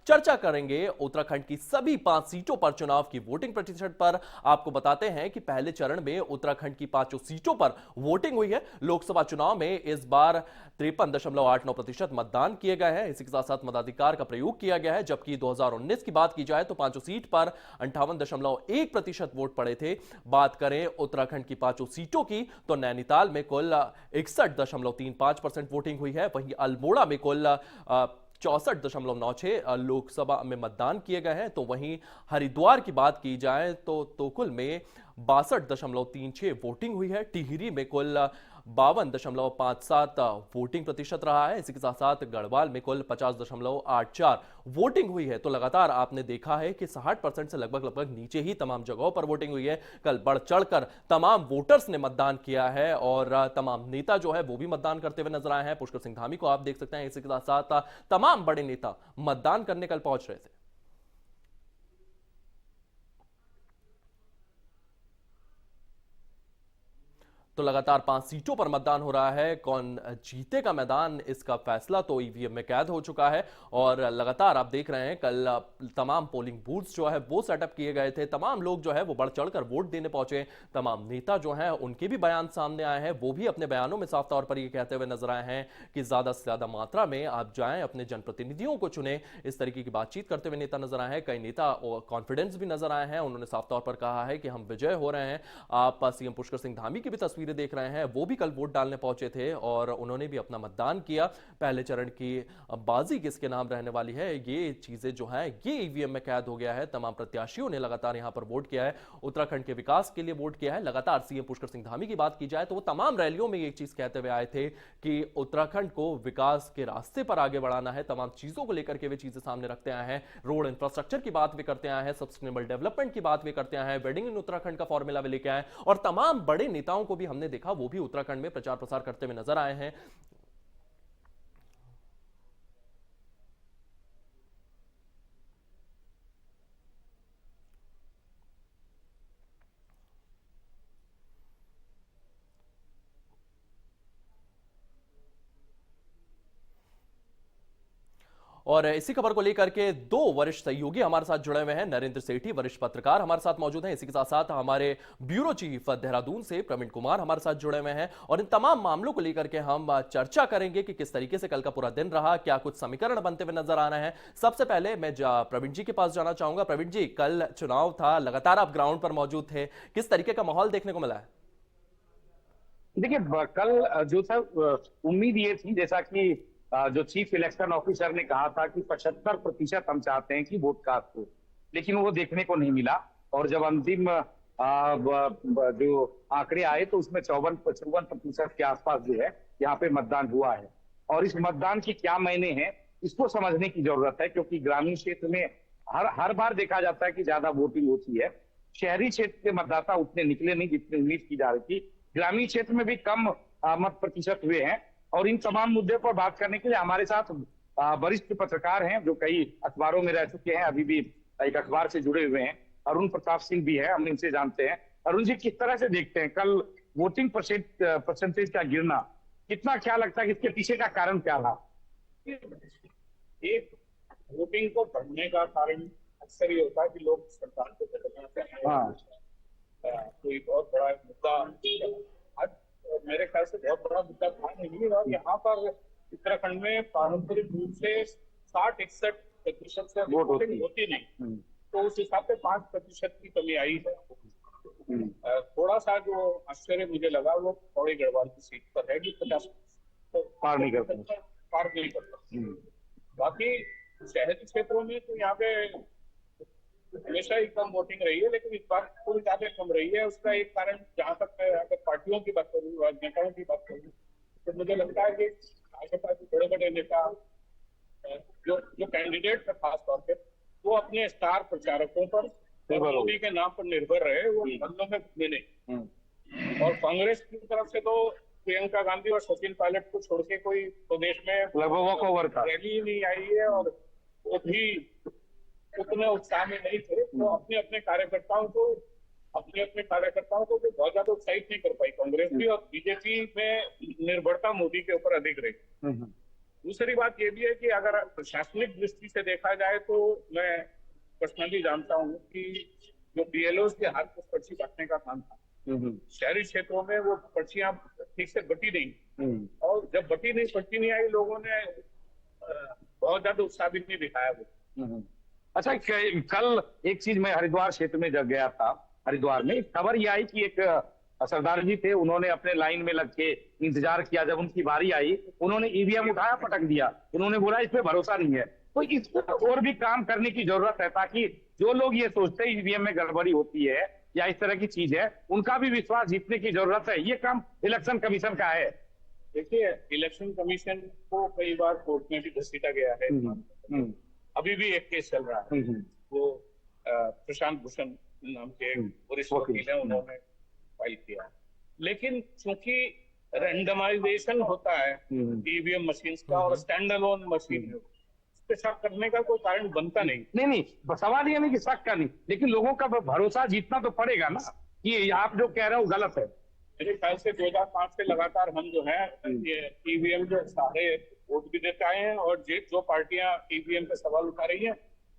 चर्चा करेंगे उत्तराखंड की सभी 5 सीटों पर चुनाव की वोटिंग प्रतिशत पर। आपको बताते हैं कि पहले चरण में उत्तराखंड की 5 सीटों पर वोटिंग हुई है। लोकसभा चुनाव में इस बार 53.89% मतदान किए गए हैं। इसी के साथ साथ मताधिकार का प्रयोग किया गया है, जबकि 2019 की बात की जाए तो 5 सीट पर 58.1% वोट पड़े थे। बात करें उत्तराखंड की 5 सीटों की तो नैनीताल में कुल 61.35% वोटिंग हुई है। वहीं अल्मोड़ा में कुल 64.96 लोकसभा में मतदान किए गए हैं। तो वहीं हरिद्वार की बात की जाए तो तोकुल में 62.36 वोटिंग हुई है। टिहरी में कुल 52.57 वोटिंग प्रतिशत रहा है। इसी के साथ साथ गढ़वाल में कुल 50.84 वोटिंग हुई है। तो लगातार आपने देखा है कि 60% से लगभग लगभग नीचे ही तमाम जगहों पर वोटिंग हुई है। कल बढ़ चढ़कर तमाम वोटर्स ने मतदान किया है और तमाम नेता जो है वो भी मतदान करते हुए नजर आए हैं। पुष्कर सिंह धामी को आप देख सकते हैं। इसी के साथ साथ तमाम बड़े नेता मतदान करने कल पहुंच रहे थे। तो लगातार 5 सीटों पर मतदान हो रहा है। कौन जीतेगा मैदान, इसका फैसला तो ईवीएम में कैद हो चुका है। और लगातार आप देख रहे हैं कल तमाम पोलिंग बूथ्स जो है वो सेटअप किए गए थे। तमाम लोग जो है वो बढ़ चढ़कर वोट देने पहुंचे। तमाम नेता जो हैं उनके भी बयान सामने आए हैं। वो भी अपने बयानों में साफ तौर पर ये कहते हुए नजर आए हैं कि ज्यादा से ज्यादा मात्रा में आप जाएं, अपने जनप्रतिनिधियों को चुने। इस तरीके की बातचीत करते हुए नेता नजर आए हैं। कई नेता कॉन्फिडेंस भी नजर आए हैं। उन्होंने साफ तौर पर कहा है कि हम विजय हो रहे हैं। आप सीएम पुष्कर सिंह धामी की भी तस्वीर देख रहे हैं। वो भी कल वोट डालने पहुंचे थे और उन्होंने भी अपना मतदान किया। पहले चरण की बाजी किसके नाम रहने वाली है, ये चीजें जो है ये ईवीएम में कैद हो गया है। तमाम प्रत्याशियों ने लगातार यहां पर वोट किया है, उत्तराखंड के विकास के लिए वोट किया है। लगातार सीएम पुष्कर सिंह धामी की बात की जाए तो वो तमाम रैलियों में ये चीज कहते हुए आए थे कि उत्तराखंड को विकास के रास्ते पर आगे बढ़ाना है। तमाम चीजों को लेकर के वे चीजें सामने रखते आए हैं। रोड इंफ्रास्ट्रक्चर की बात भी करते आए हैं, सस्टेनेबल डेवलपमेंट की बात भी करते आए हैं, वेडिंग इन उत्तराखंड का फॉर्मूला भी लेके आए और तमाम बड़े नेताओं को भी हमने देखा वो भी उत्तराखंड में प्रचार प्रसार करते हुए नजर आए हैं। और इसी खबर को लेकर के दो वरिष्ठ सहयोगी हमारे साथ जुड़े हुए हैं। नरेंद्र सेठी वरिष्ठ पत्रकार हमारे साथ मौजूद हैं। इसी के साथ साथ हमारे ब्यूरो चीफ देहरादून से प्रवीण कुमार हमारे साथ जुड़े हुए हैं और इन तमाम मामलों को लेकर के हम चर्चा करेंगे कि किस तरीके से कल का पूरा दिन रहा, क्या कुछ समीकरण बनते हुए नजर आ रहे हैं। सबसे पहले मैं प्रवीण जी के पास जाना चाहूंगा। प्रवीण जी, कल चुनाव था, लगातार आप ग्राउंड पर मौजूद थे, किस तरीके का माहौल देखने को मिला है? देखिए, कल जो था उम्मीद ये थी, जैसा कि जो चीफ इलेक्शन ऑफिसर ने कहा था कि 75% हम चाहते हैं कि वोट कास्ट हो, लेकिन वो देखने को नहीं मिला। और जब अंतिम जो आंकड़े आए तो उसमें 54-55% के आसपास जो है यहाँ पे मतदान हुआ है। और इस मतदान की क्या मायने हैं, इसको समझने की जरूरत है, क्योंकि ग्रामीण क्षेत्र में हर हर बार देखा जाता है कि ज्यादा वोटिंग होती है। शहरी क्षेत्र के मतदाता उतने निकले नहीं जितनी उम्मीद की जा रही थी। ग्रामीण क्षेत्र में भी कम मत प्रतिशत हुए हैं। और इन तमाम मुद्दे पर बात करने के लिए हमारे साथ वरिष्ठ पत्रकार हैं जो कई अखबारों में रह चुके हैं, अभी भी एक अखबार से जुड़े हुए हैं। अरुण प्रताप सिंह भी है, हम इनसे जानते हैं। अरुण जी, किस तरह से देखते हैं कल वोटिंग परसेंटेज का गिरना? कितना, क्या लगता है कि इसके पीछे का कारण क्या रहा? एक, वोटिंग को बढ़ने का कारण अक्सर ये होता है कि लोग सरकार को बदलना चाहते हैं। हाँ, कोई बहुत बड़ा मुद्दा आज मेरे ख्याल से बहुत बड़ा मुद्दा था नहीं। और यहाँ पर उत्तराखंड में पारंपरिक रूप से 60-61% से वोटिंग होती नहीं, तो उस हिसाब से 5% की कमी आई है। थोड़ा सा जो आश्चर्य मुझे लगा वो पौड़ी गढ़वाल की सीट पर है कि 50 पार नहीं करते। पार नहीं करता। बाकी शहरी क्षेत्रों में तो यहाँ पे हमेशा ही कम वोटिंग रही है, लेकिन इस बार थोड़ी ज्यादा कम रही है। उसका एक कारण, जहाँ तक मैं अगर पार्टियों की बात करूँ, राजनेताओं की बात करूँ, तो मुझे लगता है कि भाजपा के बड़े बड़े नेता जो जो कैंडिडेट है खास तौर पे, वो अपने स्टार प्रचारकों पर मोदी के नाम पर निर्भर रहे, वो बंदों में घूमे नहीं। और कांग्रेस की तरफ से तो प्रियंका गांधी और सचिन पायलट को छोड़ के कोई प्रदेश में लगभग रैली ही नहीं आई है, और वो भी उतने उत्साह में नहीं थे। तो अपने अपने कार्यकर्ताओं को तो बहुत ज्यादा उत्साहित नहीं कर पाई कांग्रेस भी, और बीजेपी में निर्भरता मोदी के ऊपर अधिक रही। दूसरी बात ये भी है कि अगर प्रशासनिक दृष्टि से देखा जाए तो मैं पर्सनली जानता हूँ कि जो बीएलओ के हाथ में पर्ची बांटने का काम था, शहरी क्षेत्रों में वो पर्चियां ठीक से बटी नहीं, और जब पर्ची नहीं आई, लोगों ने बहुत ज्यादा उत्साह भी नहीं दिखाया वो। अच्छा, कल एक चीज, मैं हरिद्वार क्षेत्र में जब गया था, हरिद्वार में खबर ये आई कि एक सरदार जी थे, उन्होंने अपने लाइन में लग के इंतजार किया, जब उनकी बारी आई उन्होंने ईवीएम उठाया, पटक दिया, उन्होंने बोला इस पे भरोसा नहीं है। तो इस पर और भी काम करने की जरूरत है, ताकि जो लोग ये सोचते हैं ईवीएम में गड़बड़ी होती है या इस तरह की चीज है, उनका भी विश्वास जीतने की जरूरत है। ये काम इलेक्शन कमीशन का है। देखिए, इलेक्शन कमीशन को कई बार कोर्ट में भी घसीटा गया है। अभी भी एक केस चल रहा है, वो प्रशांत भूषण नाम के वरिष्ठ वकील हैं, उन्होंने फाइल किया है। लेकिन चूंकि रैंडमाइजेशन होता है ईवीएम मशीन का और स्टैंड अलोन मशीन है, उस पर शक करने का कोई कारण बनता नहीं। सवाल ये नहीं कि शक का नहीं, लेकिन लोगों का भरोसा जीतना तो पड़ेगा ना कि आप जो कह रहे हो गलत है। मेरे ख्याल से 2005 से लगातार हम जो है ये ईवीएम जो सारे वोट भी देते आए हैं, और जो पार्टियां ईवीएम पे सवाल उठा रही हैं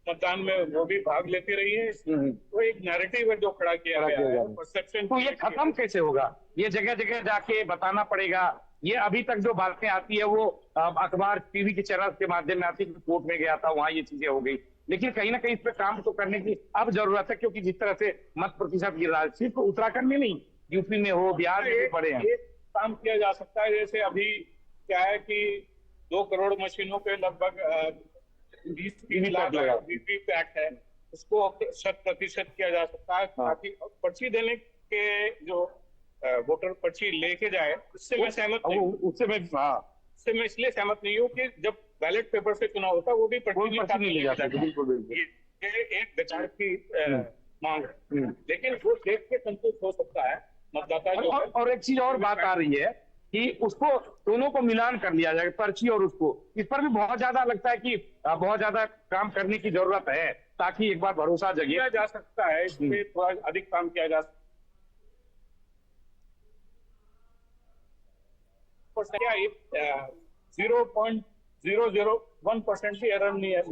मतदान में, वो भी भाग लेती रही है। तो एक नैरेटिव है जो खड़ा किया गया है, परसेप्शन। तो ये खत्म कैसे होगा? ये जगह जगह जाके बताना पड़ेगा। ये अभी तक जो बातें आती है वो अखबार टीवी के चैनल के माध्यम में आती है, कोर्ट में गया था, वहां ये चीजें हो गई। लेकिन कहीं ना कहीं इस पे काम तो करने की अब जरूरत है, क्योंकि जिस तरह से मत प्रतिशत गिर रहा है, सिर्फ उत्तराखंड में नहीं, यूपी में हो, बिहार में भी पड़े हैं। एक काम किया जा सकता है, जैसे अभी क्या है कि 2 करोड़ मशीनों पे लगभग 20 लाख वीवीपैट है, उसको 100% किया जा सकता है, ताकि पर्ची देने के जो वोटर पर्ची लेके जाए, उससे मैं सहमत नहीं हूँ। उससे मैं इसलिए सहमत नहीं हूँ कि जब बैलेट पेपर से चुनाव होता है, वो भी पर्ची नहीं ले जाता। ये एक विचार की मांग है, लेकिन वो देख के संतुष्ट हो सकता है मतदाता जो है। और एक चीज और बात आ रही है कि उसको दोनों को मिलान कर लिया जाए, पर्ची और उसको। इस पर भी बहुत ज्यादा लगता है कि बहुत ज्यादा काम करने की जरूरत है, ताकि एक बार भरोसा जगे जा सकता है। इसमें थोड़ा अधिक काम किया जा सकता है। 0.001% की एरर नहीं है,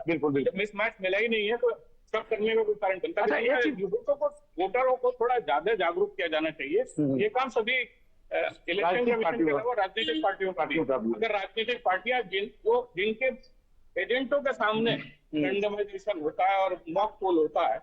बिल्कुल मिसमैच मिला ही नहीं है, तो सब करने का कोई कारण बनता है। वोटरों को थोड़ा ज्यादा जागरूक किया जाना चाहिए। ये काम सभी इलेक्शन कमीशन के अलावा राजनीतिक पार्टियों का भी। अगर राजनीतिक पार्टियां जिनके एजेंटों के सामने रैंडमाइजेशन होता है और मॉक पोल होता है,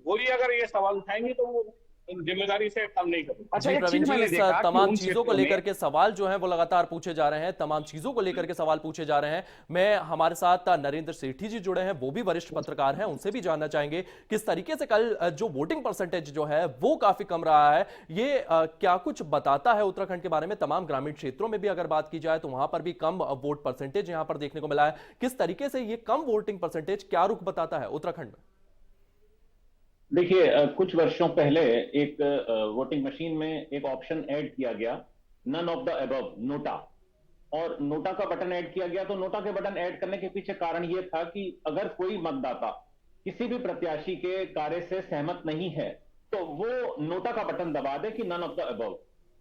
वही अगर ये सवाल उठाएंगे तो वो जिम्मेदारी से काम नहीं करेंगे। अच्छा, प्रवीण जी, इस तमाम चीजों को लेकर के सवाल जो हैं वो लगातार पूछे जा रहे हैं, तमाम चीजों को लेकर के सवाल पूछे जा रहे हैं। मैं हमारे साथ नरेंद्र सेठी जी जुड़े हैं, वो भी वरिष्ठ पत्रकार हैं, उनसे भी जानना चाहेंगे किस तरीके से कल जो वोटिंग परसेंटेज जो है वो काफी कम रहा है, ये क्या कुछ बताता है उत्तराखंड के बारे में? तमाम ग्रामीण क्षेत्रों में भी अगर बात की जाए तो वहां पर भी कम वोट परसेंटेज यहां पर देखने को मिला है। किस तरीके से ये कम वोटिंग परसेंटेज क्या रुख बताता है उत्तराखंड में? देखिए, कुछ वर्षों पहले एक वोटिंग मशीन में एक ऑप्शन ऐड किया गया, none of the above, NOTA, और नोटा का बटन ऐड किया गया। तो नोटा के बटन ऐड करने के पीछे कारण यह था कि अगर कोई मतदाता किसी भी प्रत्याशी के कार्य से सहमत नहीं है तो वो नोटा का बटन दबा दे कि नन ऑफ द अबव।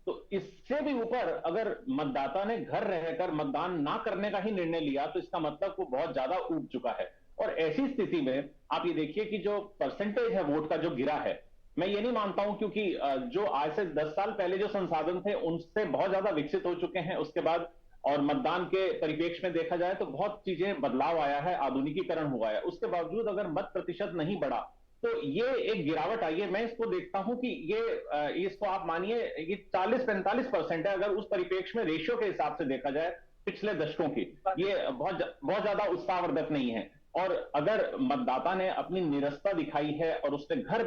तो इससे भी ऊपर अगर मतदाता ने घर रहकर मतदान ना करने का ही निर्णय लिया तो इसका मतलब वो बहुत ज्यादा ऊब चुका है। और ऐसी स्थिति में आप ये देखिए कि जो परसेंटेज है वोट का जो गिरा है, मैं ये नहीं मानता हूं, क्योंकि जो आज से 10 साल पहले जो संसाधन थे उनसे बहुत ज्यादा विकसित हो चुके हैं उसके बाद, और मतदान के परिप्रेक्ष्य में देखा जाए तो बहुत चीजें बदलाव आया है, आधुनिकीकरण हुआ है। उसके बावजूद अगर मत प्रतिशत नहीं बढ़ा तो ये एक गिरावट आई है। मैं इसको देखता हूं कि ये इसको आप मानिए ये 40-45% है अगर उस परिप्रेक्ष्य में रेशियो के हिसाब से देखा जाए पिछले दशकों की, ये बहुत ज्यादा उत्साहवर्धक नहीं है। और अगर मतदाता ने अपनी निरस्ता दिखाई है और उसने घर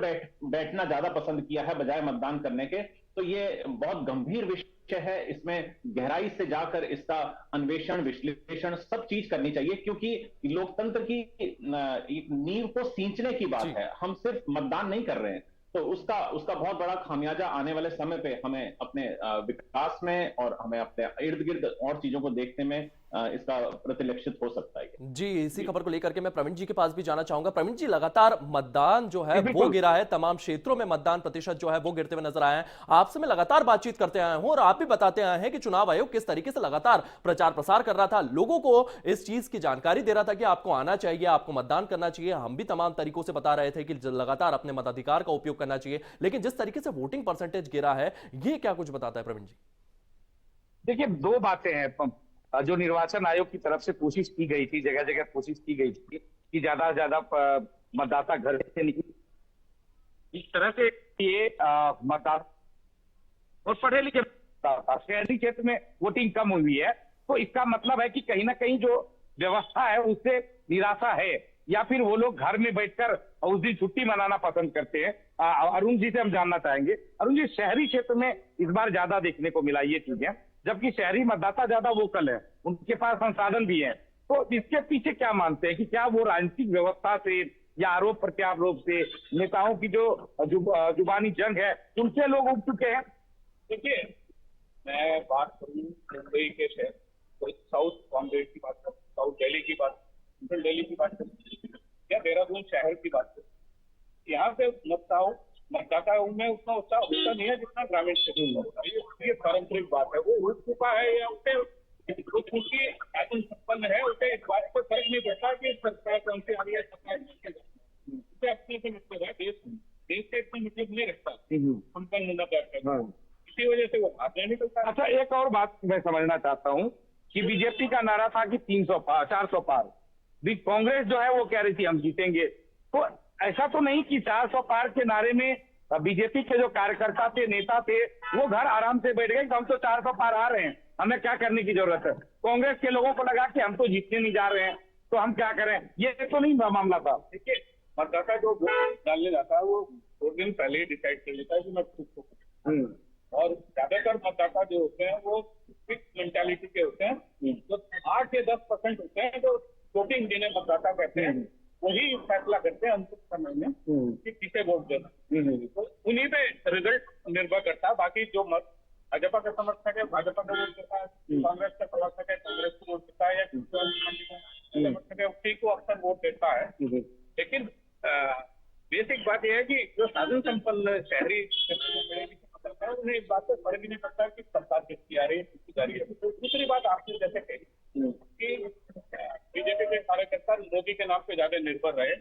बैठना ज्यादा पसंद किया है बजाय मतदान करने के, तो ये बहुत गंभीर विषय है। इसमें गहराई से जाकर इसका अन्वेषण, विश्लेषण, सब चीज करनी चाहिए, क्योंकि लोकतंत्र की नींव को सींचने की बात है। हम सिर्फ मतदान नहीं कर रहे हैं, तो उसका बहुत बड़ा खामियाजा आने वाले समय पे हमें अपने विकास में और हमें अपने इर्द गिर्द और चीजों को देखने में इसका प्रतिलक्षित हो सकता है। जी, इसी खबर को लेकर के मैं प्रवीण जी के पास भी जाना चाहूंगा। प्रवीण जी, लगातार मतदान जो है जी, वो बिल्कुल। गिरा है, तमाम क्षेत्रों में मतदान प्रतिशत जो है वो गिरते हुए नजर आए हैं। आपसे मैं लगातार बातचीत करते आया हूं और आप भी बताते आए हैं कि चुनाव आयोग किस तरीके से लगातार प्रचार प्रसार कर रहा था, लोगों को इस चीज की जानकारी दे रहा था कि आपको आना चाहिए, आपको मतदान करना चाहिए। हम भी तमाम तरीकों से बता रहे थे कि लगातार अपने मताधिकार का उपयोग करना चाहिए, लेकिन जिस तरीके से वोटिंग परसेंटेज गिरा है, ये क्या कुछ बताता है प्रवीण जी? देखिए, दो बातें हैं। जो निर्वाचन आयोग की तरफ से कोशिश की गई थी, जगह जगह कोशिश की गई थी कि ज्यादा से ज्यादा मतदाता घर से निकले, इस तरह से ये मतदाता और पढ़े लिखे मतदाता शहरी क्षेत्र में वोटिंग कम हुई है, तो इसका मतलब है कि कहीं ना कहीं जो व्यवस्था है उससे निराशा है, या फिर वो लोग घर में बैठकर उस दिन छुट्टी मनाना पसंद करते हैं। अरुण जी से हम जानना चाहेंगे, अरुण जी, शहरी क्षेत्र में इस बार ज्यादा देखने को मिला ये चीजें, जबकि शहरी मतदाता ज्यादा वोकल है, उनके पास संसाधन भी है, तो इसके पीछे क्या मानते हैं कि क्या वो राजनीतिक व्यवस्था से या आरोप प्रत्यारोप से, नेताओं की जो जुबानी जंग है उनसे लोग उठ चुके हैं? देखिए, मैं बात करूँ मुंबई के शहर, तो साउथ बॉम्बे की बात करूँ, साउथ दिल्ली की बात, सेंट्रल दिल्ली की बात करूँ, या देहरादून शहर की बात करूँ, यहाँ पे मतदाताओं में उतना उत्साह होता नहीं है जितना ग्रामीण क्षेत्र में होता है। ये पारंपरिक बात है, वो उठ चुका है या उसे चूंकि शासन संपन्न है, उसे इस बात पर फर्क नहीं पड़ता कि सरकार कौन सी आ रही है, सरकार कौन सी उसे अपने से मतलब है, देश से इतना मतलब नहीं रखता संपन्न न करता, इसी वजह से वो भाग नहीं निकलता। अच्छा, एक और बात मैं समझना चाहता हूँ कि बीजेपी का नारा था कि 300 पार, 400 पार, भी कांग्रेस जो है वो कह रही थी हम जीतेंगे, तो ऐसा तो नहीं कि 400 पार के नारे में बीजेपी के जो कार्यकर्ता थे, नेता थे, वो घर आराम से बैठ गए कि हम तो 400 पार आ रहे हैं, हमें क्या करने की जरूरत है। कांग्रेस के लोगों को लगा कि हम तो जीतने नहीं जा रहे हैं, तो हम क्या करें, ये तो नहीं मामला था। देखिए, मतदाता जो वोट डालने जाता है वो 2 दिन पहले ही डिसाइड कर लेता है कि मैं खुद को, और ज्यादातर मतदाता जो होते हैं वो फिक्स मेंटालिटी के होते हैं, तो 8 से 10% होते हैं जो वोटिंग जिन्हें मतदाता कहते हैं, वही फैसला करते हैं अंतिम समय में कि किसे वोट देना, तो उन्हीं पे रिजल्ट निर्भर करता है। बाकी जो मत भाजपा का समर्थक है भाजपा को वोट देता है, कांग्रेस का समर्थक है कांग्रेस को वोट देता है, या समर्थक है उसी को अक्सर वोट देता है। लेकिन बेसिक बात यह है कि जो साधन संपन्न शहरी क्षेत्र में उन्हें इस बात से फर्क ही नहीं पड़ता कि सरकार किसकी आ रही है, किसकी जा रही है। तो दूसरी बात आपने जैसे कही कि बीजेपी के कार्यकर्ता मोदी के नाम पे ज्यादा निर्भर रहे,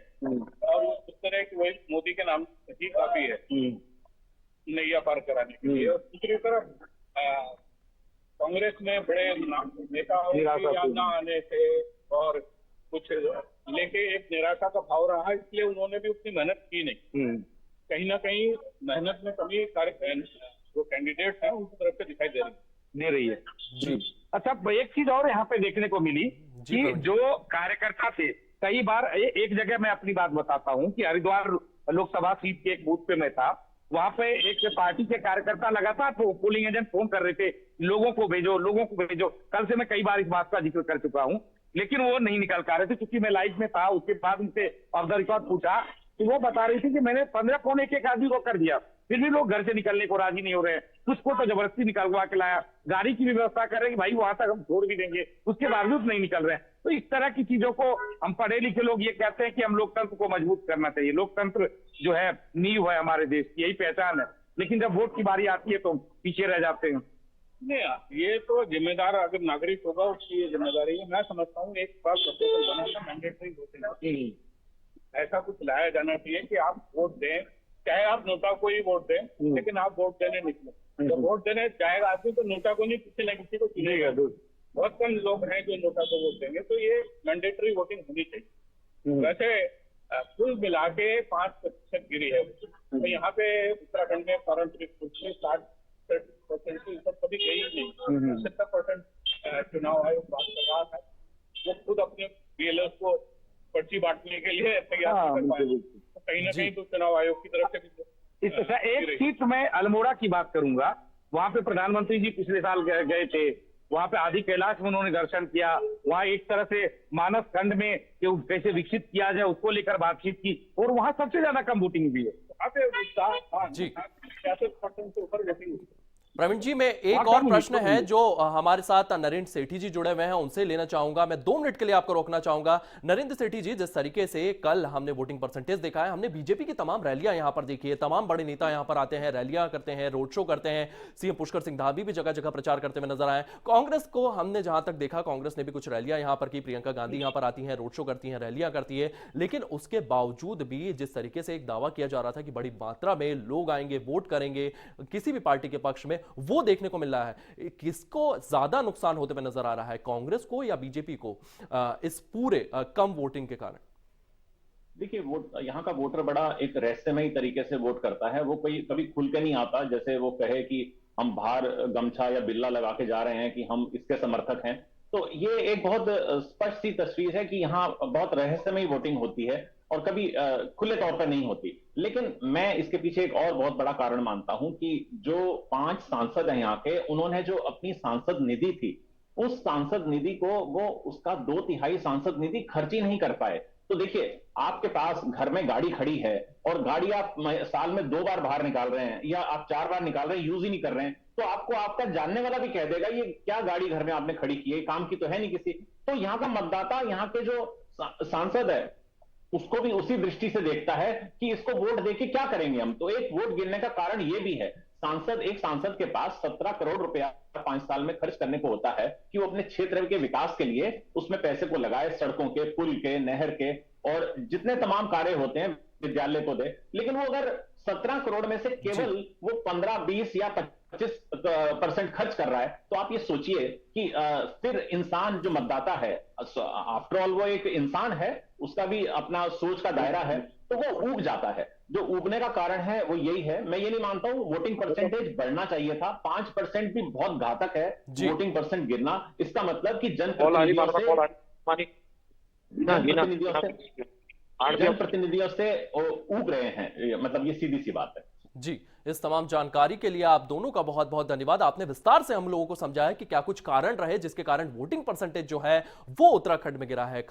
और वो उस तरह की वही मोदी के नाम ही काफी है नैया पार कराने के लिए। और दूसरी तरफ कांग्रेस में बड़े नेताओं के या न आने से और कुछ लेके एक निराशा का भाव रहा, इसलिए उन्होंने भी उतनी मेहनत की नहीं। कहीं ना कहीं मेहनत में कमी जो कैंडिडेट हैं उनकी तरफ से दिखाई दे रही है। जी। अच्छा, एक चीज और यहाँ पे देखने को मिली कि जो कार्यकर्ता थे, कई बार एक जगह मैं अपनी बात बताता हूँ कि हरिद्वार लोकसभा सीट के एक बूथ पे मैं था, वहां पे एक पार्टी के कार्यकर्ता लगातार पोलिंग एजेंट फोन कर रहे थे, लोगों को भेजो, लोगों को भेजो। कल से मैं कई बार इस बात का जिक्र कर चुका हूँ, लेकिन वो नहीं निकल पा रहे थे, क्योंकि मैं लाइव में था। उसके बाद उनसे ऑफ द रिकॉर्ड पूछा तो वो बता रही थी कि मैंने 15 फोन एक आदमी को कर दिया, फिर भी लोग घर से निकलने को राजी नहीं हो रहे हैं। कुछ को तो जबरदस्ती निकलवा के लाया, गाड़ी की भी व्यवस्था कर रहे हैं कि भाई वहां तक हम छोड़ भी देंगे, उसके बावजूद नहीं निकल रहे हैं। तो इस तरह की चीजों को हम पढ़े लिखे लोग ये कहते हैं कि हम लोकतंत्र को मजबूत करना चाहिए, लोकतंत्र जो है नींव है हमारे देश की, यही पहचान है, लेकिन जब वोट की बारी आती है तो पीछे रह जाते हैं। नहीं, ये तो जिम्मेदार अगर नागरिक होगा उसकी ये जिम्मेदारी है। मैं समझता हूँ एक बात मैंडेटरी वोटिंग, ऐसा कुछ लाया जाना चाहिए कि आप वोट दें, चाहे आप नोटा को ही वोट दें, लेकिन आप वोट देने निकले। तो वोट देने जाएगा आदमी तो नोटा को नहीं, किसी न किसी को चुनेगा। बहुत कम लोग हैं जो नोटा को वोट देंगे, तो ये मैंडेटरी वोटिंग होनी चाहिए। वैसे कुल मिला के 5% गिरी है, तो यहाँ पे उत्तराखंड में पारंपरिक रूप से 60% से ऊपर कभी गई नहीं। 70% चुनाव आयोग बात कर रहा था, वो खुद अपने बीएलओ को पर्ची बांटने के लिए तैयार कर पाए, तो कहीं ना कहीं तो चुनाव आयोग की तरफ से एक सीट में अल्मोड़ा की बात करूंगा, वहां पे प्रधानमंत्री जी पिछले साल गए थे, वहां पे आदि कैलाश में उन्होंने दर्शन किया, वहां एक तरह से मानस खंड में कैसे विकसित किया जाए उसको लेकर बातचीत की, और वहां सबसे ज्यादा कम वोटिंग हुई है। वहाँ पे 66% से ऊपर वोटिंग हुई। प्रवीण जी, मैं एक और प्रश्न है जो हमारे साथ नरेंद्र सेठी जी जुड़े हुए हैं, उनसे लेना चाहूंगा। मैं 2 मिनट के लिए आपको रोकना चाहूंगा। नरेंद्र सेठी जी, जिस तरीके से कल हमने वोटिंग परसेंटेज देखा है, हमने बीजेपी की तमाम रैलियां यहां पर देखी है, तमाम बड़े नेता यहां पर आते हैं, रैलियां करते हैं, रोड शो करते हैं। सीएम पुष्कर सिंह धामी भी जगह जगह प्रचार करते हुए नजर आए। कांग्रेस को हमने जहां तक देखा, कांग्रेस ने भी कुछ रैलियां यहां पर की, प्रियंका गांधी यहां पर आती हैं, रोड शो करती हैं, रैलियां करती है। लेकिन उसके बावजूद भी जिस तरीके से एक दावा किया जा रहा था कि बड़ी मात्रा में लोग आएंगे, वोट करेंगे किसी भी पार्टी के पक्ष में, वो देखने को मिल रहा है। किसको ज्यादा नुकसान होते हुए नजर आ रहा है, कांग्रेस को या बीजेपी को, इस पूरे कम वोटिंग के कारण? देखिए, वोट यहाँ का वोटर बड़ा एक रहस्यमयी तरीके से वोट करता है। वो कोई कभी खुल के नहीं आता, जैसे वो कहे कि हम बाहर गमछा या बिल्ला लगा के जा रहे हैं कि हम इसके समर्थक हैं। तो ये एक बहुत स्पष्ट सी तस्वीर है कि यहाँ बहुत रहस्यमयी वोटिंग होती है और कभी खुले तौर पर नहीं होती। लेकिन मैं इसके पीछे एक और बहुत बड़ा कारण मानता हूं कि जो 5 सांसद हैं यहाँ के, उन्होंने जो अपनी सांसद निधि थी, उस सांसद निधि को वो उसका 2/3 सांसद निधि खर्च ही नहीं कर पाए। तो देखिए, आपके पास घर में गाड़ी खड़ी है और गाड़ी आप साल में 2 बार बाहर निकाल रहे हैं या आप 4 बार निकाल रहे हैं, यूज ही नहीं कर रहे हैं, तो आपको आपका जानने वाला भी कह देगा ये क्या गाड़ी घर में आपने खड़ी की है, काम की तो है नहीं किसी। तो यहाँ का मतदाता, यहाँ के जो सांसद है, उसको भी उसी दृष्टि से देखता है कि इसको वोट देके क्या करेंगे हम। तो एक वोट गिरने का कारण यह भी है, एक सांसद के पास 17 करोड़ रुपया 5 साल में खर्च करने को होता है कि वो अपने क्षेत्र के विकास के लिए उसमें पैसे को लगाए, सड़कों के, पुल के, नहर के और जितने तमाम कार्य होते हैं, विद्यालय को दे। लेकिन वो अगर 17 करोड़ में से केवल वो 15, 20 या 25% खर्च कर रहा है, तो आप ये सोचिए कि फिर इंसान जो मतदाता है, आफ्टर ऑल वो एक इंसान है, उसका भी अपना सोच का दायरा है, तो वो ऊब जाता है। जो ऊबने का कारण है वो यही है। मैं ये नहीं मानता हूं वोटिंग परसेंटेज बढ़ना चाहिए था। 5% भी बहुत घातक है वोटिंग परसेंट गिरना। इसका मतलब कि जनप्रतिनिधियों से ऊब रहे हैं, मतलब ये सीधी सी बात है। जी, इस तमाम जानकारी के लिए आप दोनों का बहुत बहुत धन्यवाद। आपने विस्तार से हम लोगों को समझाया कि क्या कुछ कारण रहे जिसके कारण वोटिंग परसेंटेज जो है वो उत्तराखंड में गिरा है।